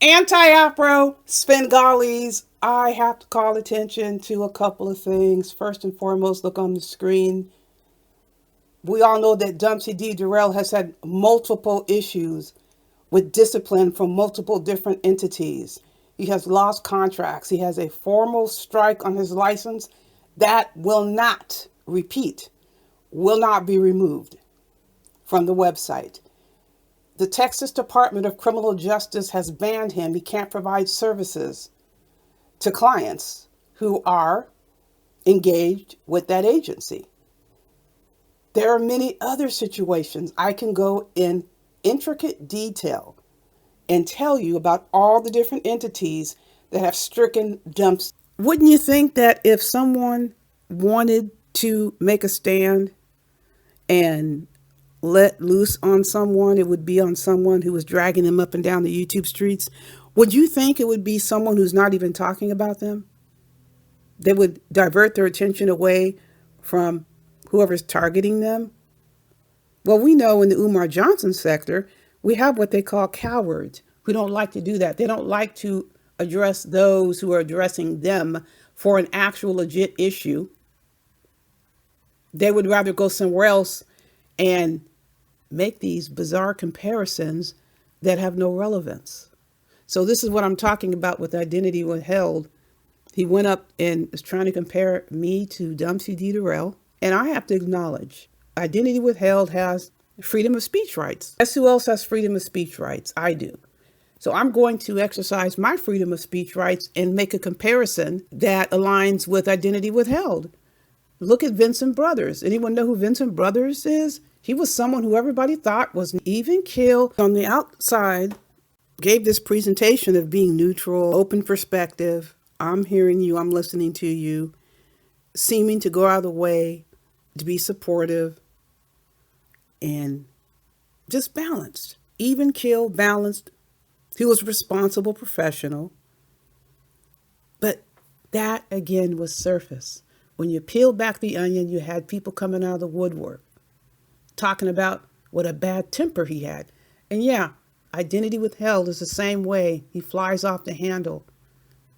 Anti-Afro Svengalis, I have to call attention to a couple of things. First and foremost, look on the screen. We all know that Dumpsey D. Durrell has had multiple issues with discipline from multiple different entities. He has lost contracts. He has a formal strike on his license that will not repeat, will not be removed from the website. The Texas Department of Criminal Justice has banned him. He can't provide services to clients who are engaged with that agency. There are many other situations. I can go in intricate detail and tell you about all the different entities that have stricken Dumpsey. Wouldn't you think that if someone wanted to make a stand and let loose on someone, it would be on someone who was dragging them up and down the YouTube streets? Would you think it would be someone who's not even talking about them? They would divert their attention away from whoever's targeting them? Well, we know in the Umar Johnson sector, we have what they call cowards who don't like to do that. They don't like to address those who are addressing them for an actual legit issue. They would rather go somewhere else and make these bizarre comparisons that have no relevance. So this is what I'm talking about with identity withheld. He went up and was trying to compare me to Dumpsey D. Durrell. And I have to acknowledge, identity withheld has freedom of speech rights. Guess who else has freedom of speech rights? I do. So I'm going to exercise my freedom of speech rights and make a comparison that aligns with identity withheld. Look at Vincent Brothers. Anyone know who Vincent Brothers is? He was someone who everybody thought was even killed. On the outside, gave this presentation of being neutral, open perspective. I'm hearing you, I'm listening to you, seeming to go out of the way to be supportive and just balanced, even keel, balanced. He was a responsible professional. But that again was surface. When you peel back the onion, you had people coming out of the woodwork talking about what a bad temper he had. And yeah, identity withheld is the same way. He flies off the handle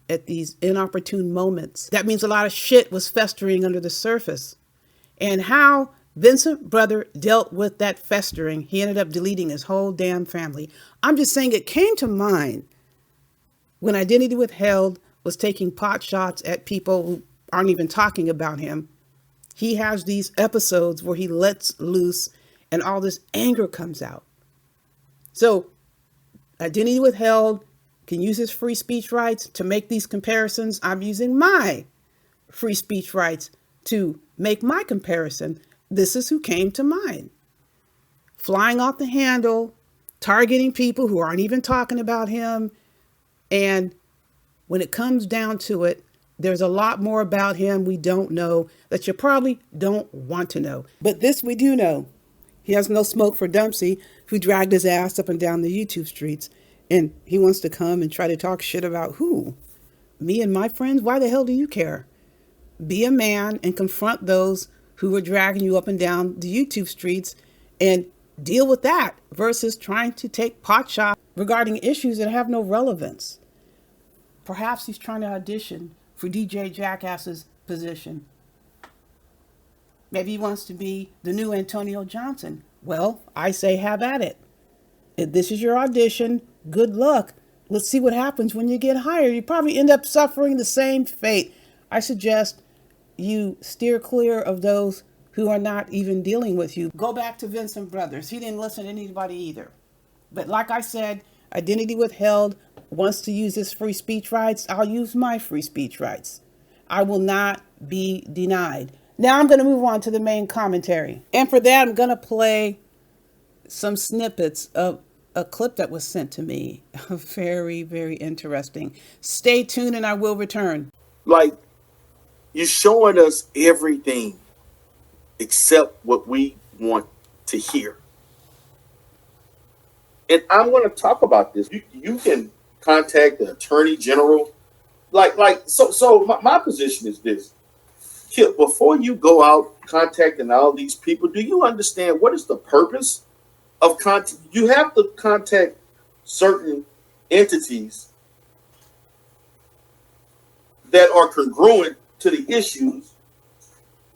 at these inopportune moments. That means a lot of shit was festering under the surface. And how Vincent Brother dealt with that festering, he ended up deleting his whole damn family. I'm just saying it came to mind when identity withheld was taking pot shots at people who aren't even talking about him. He has these episodes where he lets loose and all this anger comes out. So identity withheld can use his free speech rights to make these comparisons. I'm using my free speech rights to make my comparison. This is who came to mind. Flying off the handle, targeting people who aren't even talking about him. And when it comes down to it, there's a lot more about him we don't know that you probably don't want to know. But this we do know. He has no smoke for Dumpsey, who dragged his ass up and down the YouTube streets. And he wants to come and try to talk shit about who? Me and my friends? Why the hell do you care? Be a man and confront those who are dragging you up and down the YouTube streets and deal with that versus trying to take pot shots regarding issues that have no relevance. Perhaps he's trying to audition for DJ Jackass's position. Maybe he wants to be the new Antonio Johnson. Well, I say have at it. If this is your audition, good luck. Let's see what happens when you get hired. You probably end up suffering the same fate. I suggest you steer clear of those who are not even dealing with you. Go back to Vincent Brothers. He didn't listen to anybody either. But like I said, identity withheld wants to use his free speech rights. I'll use my free speech rights. I will not be denied. Now I'm going to move on to the main commentary. And for that, I'm going to play some snippets of a clip that was sent to me. Very, very interesting. Stay tuned and I will return. Like, you're showing us everything except what we want to hear. And I'm going to talk about this. You can contact the Attorney General. So my position is this. Before you go out contacting all these people, do you understand what is the purpose of contact? You have to contact certain entities that are congruent to the issues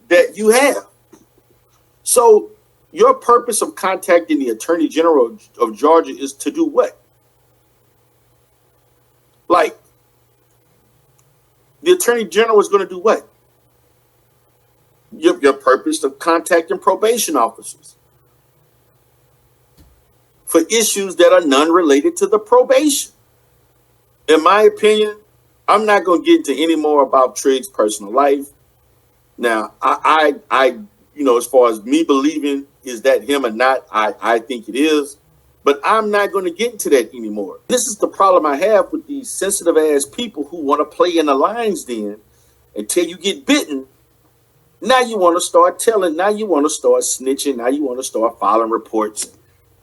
that you have. So your purpose of contacting the Attorney General of Georgia is to do what? Like, the Attorney General is going to do what? Your purpose of contacting probation officers for issues that are non-related to the probation. In my opinion, I'm not going to get into any more about Trig's personal life. Now, I, as far as me believing is that him or not, I think it is. But I'm not going to get into that anymore. This is the problem I have with these sensitive ass people who want to play in the lines then until you get bitten. Now you want to start telling, now you want to start snitching, now you want to start filing reports,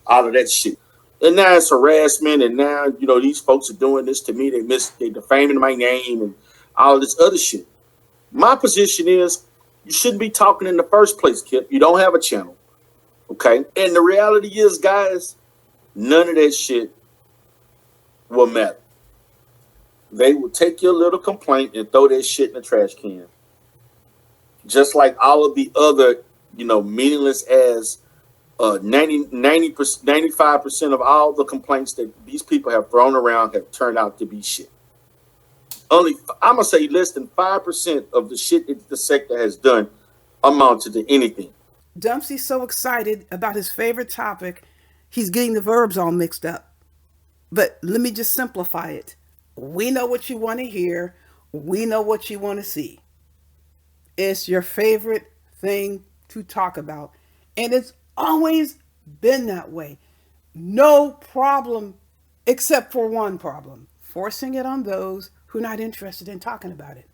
all of that shit. And now it's harassment, and now, these folks are doing this to me, they defaming my name and all this other shit. My position is you shouldn't be talking in the first place, Kip. You don't have a channel, okay? And the reality is, guys, none of that shit will matter. They will take your little complaint and throw that shit in the trash can. Just like all of the other, meaningless as 95% of all the complaints that these people have thrown around have turned out to be shit. I'm going to say less than 5% of the shit that the sector has done amounted to anything. Dumpsey's so excited about his favorite topic, he's getting the verbs all mixed up. But let me just simplify it. We know what you want to hear. We know what you want to see. It's your favorite thing to talk about. And it's always been that way. No problem except for one problem. Forcing it on those who are not interested in talking about it.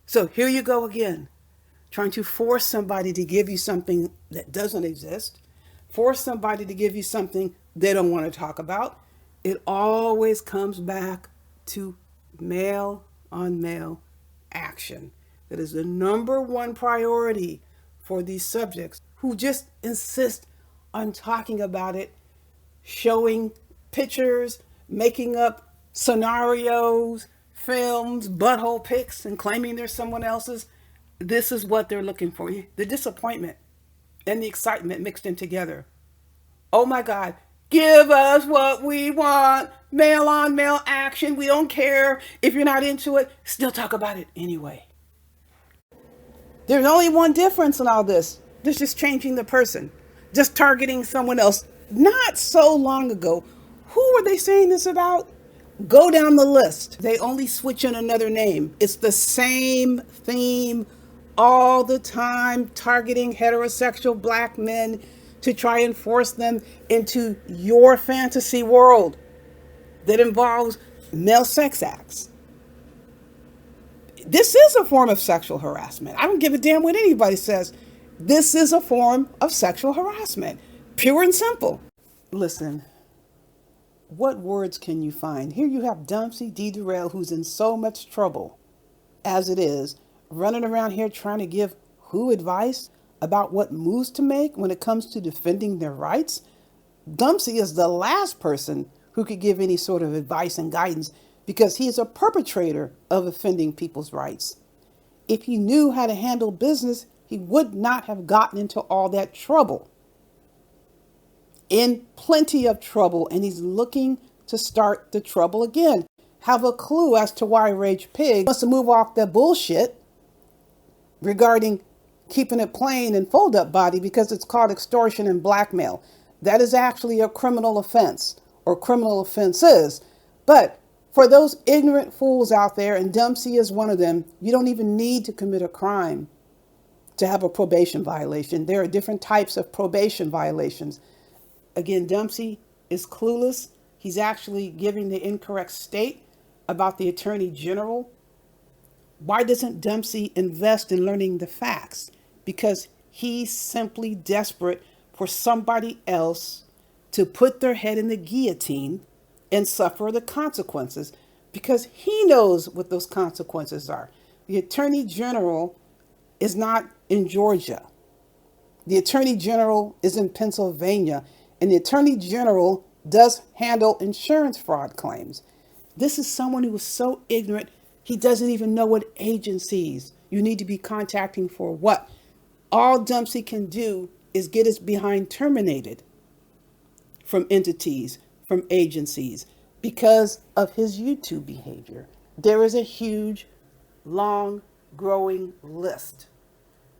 So here you go again. Trying to force somebody to give you something that doesn't exist. Force somebody to give you something they don't want to talk about. It always comes back to male on male action. That is the number one priority for these subjects who just insist on talking about it, showing pictures, making up scenarios, films, butthole pics, and claiming they're someone else's. This is what they're looking for. The disappointment and the excitement mixed in together. Oh my God, give us what we want. Male on male action. We don't care if you're not into it. Still talk about it anyway. There's only one difference in all this. This is changing the person, just targeting someone else. Not so long ago, who were they saying this about? Go down the list. They only switch in another name. It's the same theme all the time, targeting heterosexual black men to try and force them into your fantasy world that involves male sex acts. This is a form of sexual harassment. I don't give a damn what anybody says. This is a form of sexual harassment, pure and simple. Listen, what words can you find? Here you have Dumpsey D. Durrell, who's in so much trouble as it is, running around here trying to give who advice about what moves to make when it comes to defending their rights. Dumpsey is the last person who could give any sort of advice and guidance because he is a perpetrator of offending people's rights. If he knew how to handle business, he would not have gotten into all that trouble. In plenty of trouble, and he's looking to start the trouble again. Have a clue as to why Rage Pig wants to move off that bullshit regarding keeping it plain and fold up body because it's called extortion and blackmail. That is actually a criminal offense or criminal offenses. But for those ignorant fools out there, and Dumpsey is one of them, you don't even need to commit a crime to have a probation violation. There are different types of probation violations. Again, Dumpsey is clueless. He's actually giving the incorrect state about the Attorney General. Why doesn't Dumpsey invest in learning the facts? Because he's simply desperate for somebody else to put their head in the guillotine and suffer the consequences because he knows what those consequences are. The Attorney General is not in Georgia. The Attorney General is in Pennsylvania, and the Attorney General does handle insurance fraud claims. This is someone who is so ignorant, he doesn't even know what agencies you need to be contacting for what. All Dumpsey can do is get his behind terminated from entities, from agencies, because of his YouTube behavior. There is a huge, long, growing list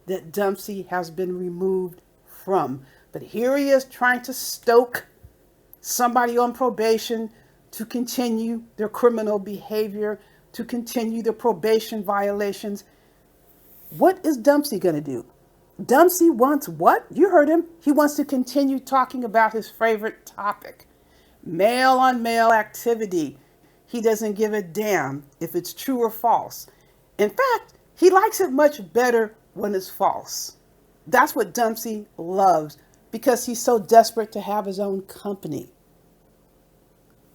that Dumpsey has been removed from. But here he is trying to stoke somebody on probation to continue their criminal behavior, to continue their probation violations. What is Dumpsey going to do? Dumpsey wants what? You heard him. He wants to continue talking about his favorite topic, male on male activity. He doesn't give a damn if it's true or false. In fact, he likes it much better when it's false. That's what Dumpsey loves because he's so desperate to have his own company.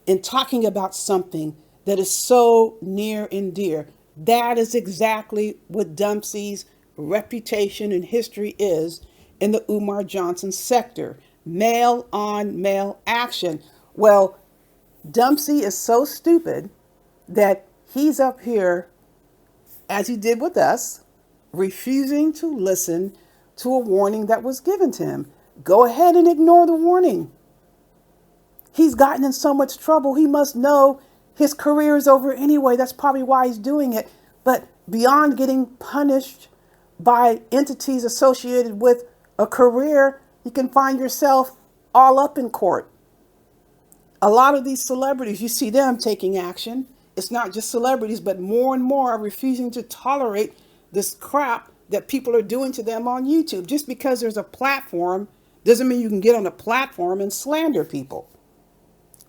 In talking about something that is so near and dear, that is exactly what Dumpsey's reputation and history is in the Umar Johnson sector. Male on male action. Well, Dumpsey is so stupid that he's up here, as he did with us, refusing to listen to a warning that was given to him. Go ahead and ignore the warning. He's gotten in so much trouble, he must know his career is over anyway. That's probably why he's doing it. But beyond getting punished by entities associated with a career, you can find yourself all up in court. A lot of these celebrities, you see them taking action. It's not just celebrities, but more and more are refusing to tolerate this crap that people are doing to them on YouTube. Just because there's a platform doesn't mean you can get on a platform and slander people.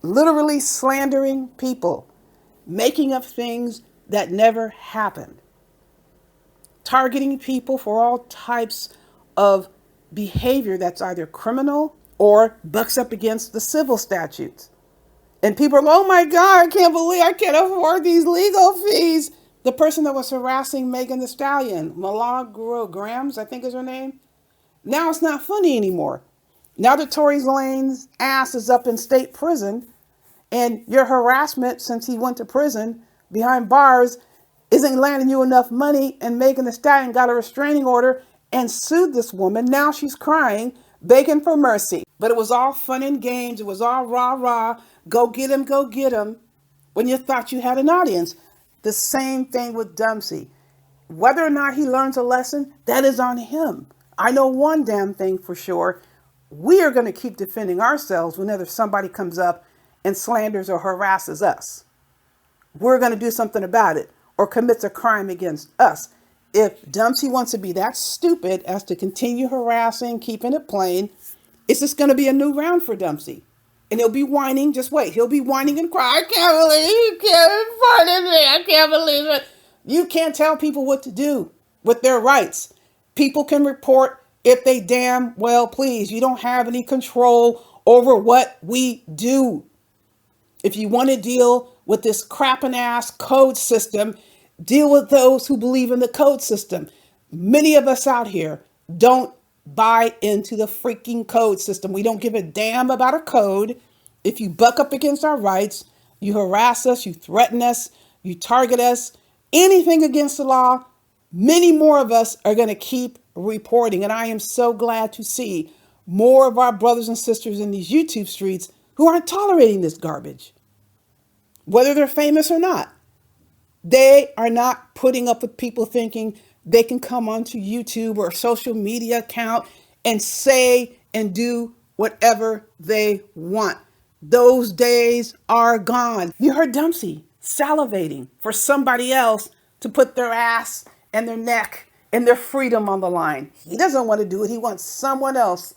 Literally slandering people, making up things that never happened, targeting people for all types of behavior that's either criminal or bucks up against the civil statutes. And people are like, oh my God, I can't afford these legal fees. The person that was harassing Megan Thee Stallion, Milagro Grams, I think is her name. Now it's not funny anymore. Now that Tory Lane's ass is up in state prison, and your harassment since he went to prison behind bars isn't landing you enough money, and Megan Thee Stallion got a restraining order and sued this woman. Now she's crying, begging for mercy. But it was all fun and games. It was all rah rah. Go get him, go get him. When you thought you had an audience. The same thing with Dumpsey. Whether or not he learns a lesson, that is on him. I know one damn thing for sure. We are going to keep defending ourselves whenever somebody comes up and slanders or harasses us. We're going to do something about it or commits a crime against us. If Dumpsey wants to be that stupid as to continue harassing, keeping it plain, it's just going to be a new round for Dumpsey. And he'll be whining, just wait, he'll be whining and crying. I can't believe you can't pardon me. I can't believe it. You can't tell people what to do with their rights. People can report if they damn well please. You don't have any control over what we do. If you want to deal with this crapping ass code system, deal with those who believe in the code system. Many of us out here don't buy into the freaking code system. We don't give a damn about a code. If you buck up against our rights, you harass us, you threaten us, you target us, anything against the law, many more of us are going to keep reporting. And I am so glad to see more of our brothers and sisters in these YouTube streets who aren't tolerating this garbage, whether they're famous or not. They are not putting up with people thinking they can come onto YouTube or a social media account and say and do whatever they want. Those days are gone. You heard Dumpsey salivating for somebody else to put their ass and their neck and their freedom on the line. He doesn't want to do it. He wants someone else.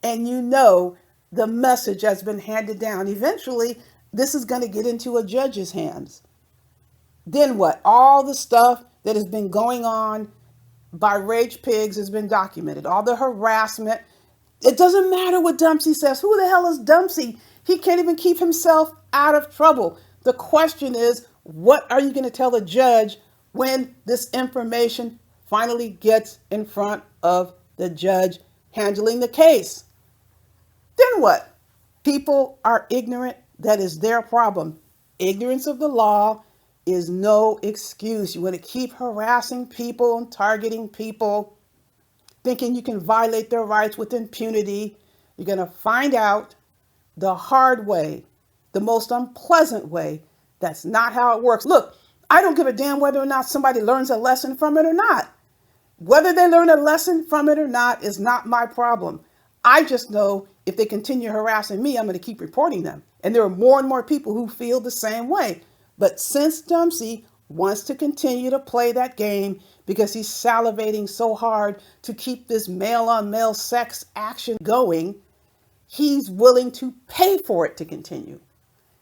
And you know the message has been handed down. Eventually, this is going to get into a judge's hands. Then what? All the stuff that has been going on by Rage Pigs has been documented. All the harassment. It doesn't matter what Dumpsey says. Who the hell is Dumpsey? He can't even keep himself out of trouble. The question is, what are you going to tell the judge when this information finally gets in front of the judge handling the case? Then what? People are ignorant. That is their problem. Ignorance of the law is no excuse. You want to keep harassing people and targeting people, thinking you can violate their rights with impunity. You're going to find out the hard way, the most unpleasant way. That's not how it works. Look, I don't give a damn whether or not somebody learns a lesson from it or not. Whether they learn a lesson from it or not is not my problem. I just know if they continue harassing me, I'm going to keep reporting them. And there are more and more people who feel the same way. But since Dumpsey wants to continue to play that game because he's salivating so hard to keep this male on male sex action going, he's willing to pay for it to continue.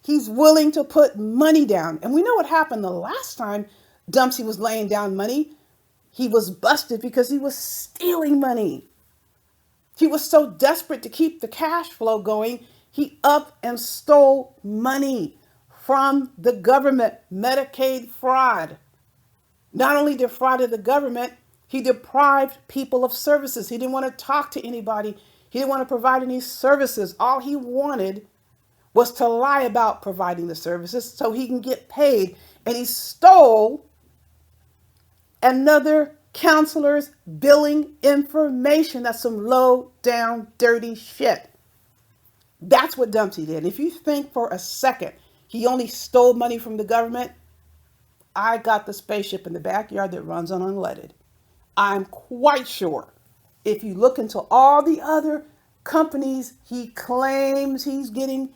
He's willing to put money down. And we know what happened the last time Dumpsey was laying down money. He was busted because he was stealing money. He was so desperate to keep the cash flow going, he up and stole money from the government. Medicaid fraud. Not only defrauded the government, he deprived people of services. He didn't want to talk to anybody. He didn't want to provide any services. All he wanted was to lie about providing the services so he can get paid. And he stole another counselor's billing information. That's some low down dirty shit. That's what Dumpsey did. If you think for a second he only stole money from the government, I got the spaceship in the backyard that runs on unleaded. I'm quite sure if you look into all the other companies he claims he's getting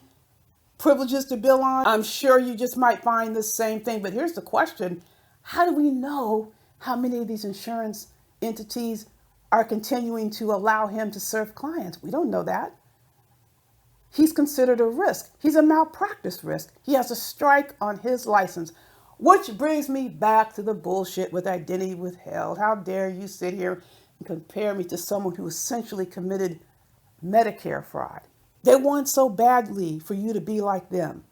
privileges to bill on, I'm sure you just might find the same thing. But here's the question: how do we know how many of these insurance entities are continuing to allow him to serve clients? We don't know that. He's considered a risk. He's a malpractice risk. He has a strike on his license. Which brings me back to the bullshit with identity withheld. How dare you sit here and compare me to someone who essentially committed Medicare fraud? They want so badly for you to be like them.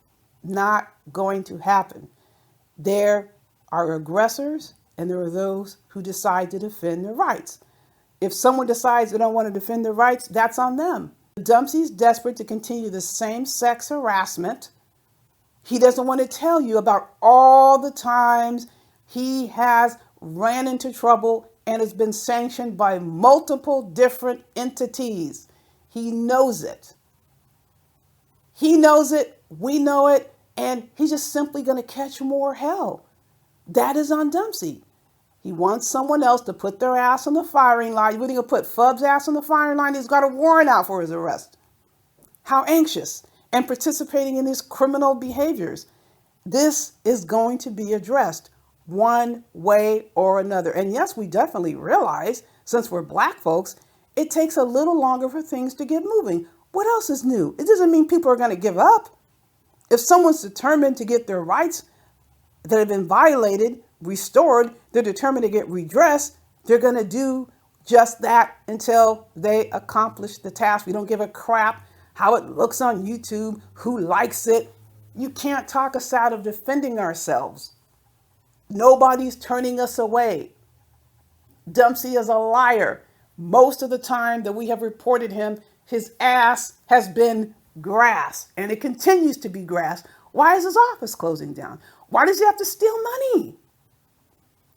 Not going to happen. There are aggressors and there are those who decide to defend their rights. If someone decides they don't want to defend their rights, that's on them. Dumpsey's desperate to continue the same sex harassment. He doesn't want to tell you about all the times he has ran into trouble and has been sanctioned by multiple different entities. He knows it. He knows it, we know it, and he's just simply going to catch more hell. That is on Dumpsey. He wants someone else to put their ass on the firing line. You're going to put Fub's ass on the firing line? He's got a warrant out for his arrest. How anxious and participating in his criminal behaviors. This is going to be addressed one way or another. And yes, we definitely realize, since we're black folks, it takes a little longer for things to get moving. What else is new? It doesn't mean people are going to give up. If someone's determined to get their rights that have been violated restored, they're determined to get redressed, they're going to do just that until they accomplish the task. We don't give a crap how it looks on YouTube, who likes it. You can't talk us out of defending ourselves. Nobody's turning us away. Dumpsey is a liar. Most of the time that we have reported him, his ass has been grass, and it continues to be grass. Why is his office closing down? Why does he have to steal money?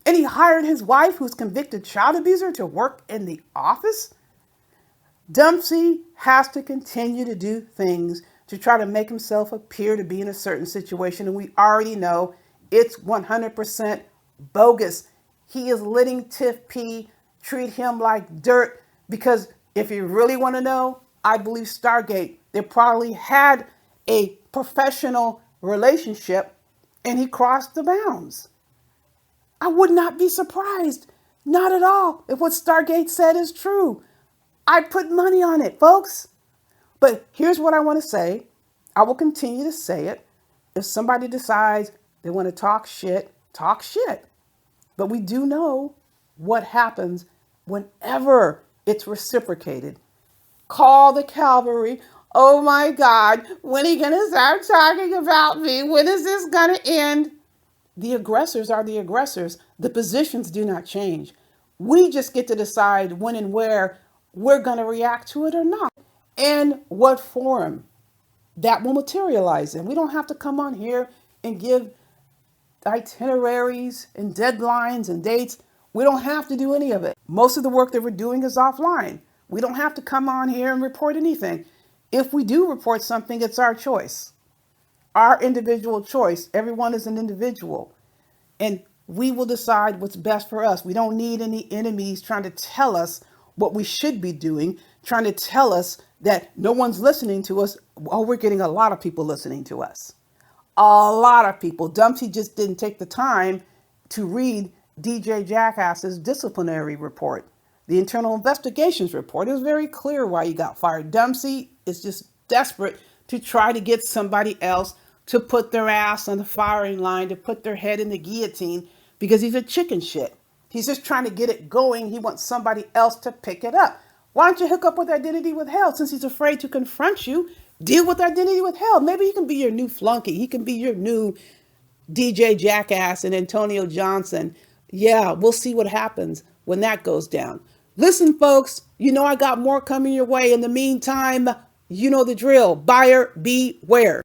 And he hired his wife, who's convicted child abuser, to work in the office? Dumpsey has to continue to do things to try to make himself appear to be in a certain situation, and we already know it's 100% bogus. He is letting Tiff P treat him like dirt because if you really want to know, I believe Stargate, they probably had a professional relationship and he crossed the bounds. I would not be surprised, not at all, if what Stargate said is true. I put money on it, folks. But here's what I want to say. I will continue to say it. If somebody decides they want to talk shit, talk shit. But we do know what happens whenever it's reciprocated. Call the cavalry. Oh my God, when are you going to start talking about me? When is this going to end? The aggressors are the aggressors. The positions do not change. We just get to decide when and where we're going to react to it or not. And what forum. that will materialize. And we don't have to come on here and give itineraries and deadlines and dates. We don't have to do any of it. Most of the work that we're doing is offline. We don't have to come on here and report anything. If we do report something, it's our choice, our individual choice. Everyone is an individual, and we will decide what's best for us. We don't need any enemies trying to tell us what we should be doing, trying to tell us that no one's listening to us. Oh, we're getting a lot of people listening to us. A lot of people. Dumpsey just didn't take the time to read DJ Jackass's disciplinary report, the internal investigations report. It was very clear why he got fired. Dumpsey is just desperate to try to get somebody else to put their ass on the firing line, to put their head in the guillotine, because he's a chicken shit. He's just trying to get it going. He wants somebody else to pick it up. Why don't you hook up with Identity with Hell? Since he's afraid to confront you, deal with Identity with Hell. Maybe he can be your new Flunky. He can be your new DJ Jackass and Antonio Johnson. Yeah, we'll see what happens when that goes down. Listen, folks, you know I got more coming your way. In the meantime, you know the drill. Buyer beware.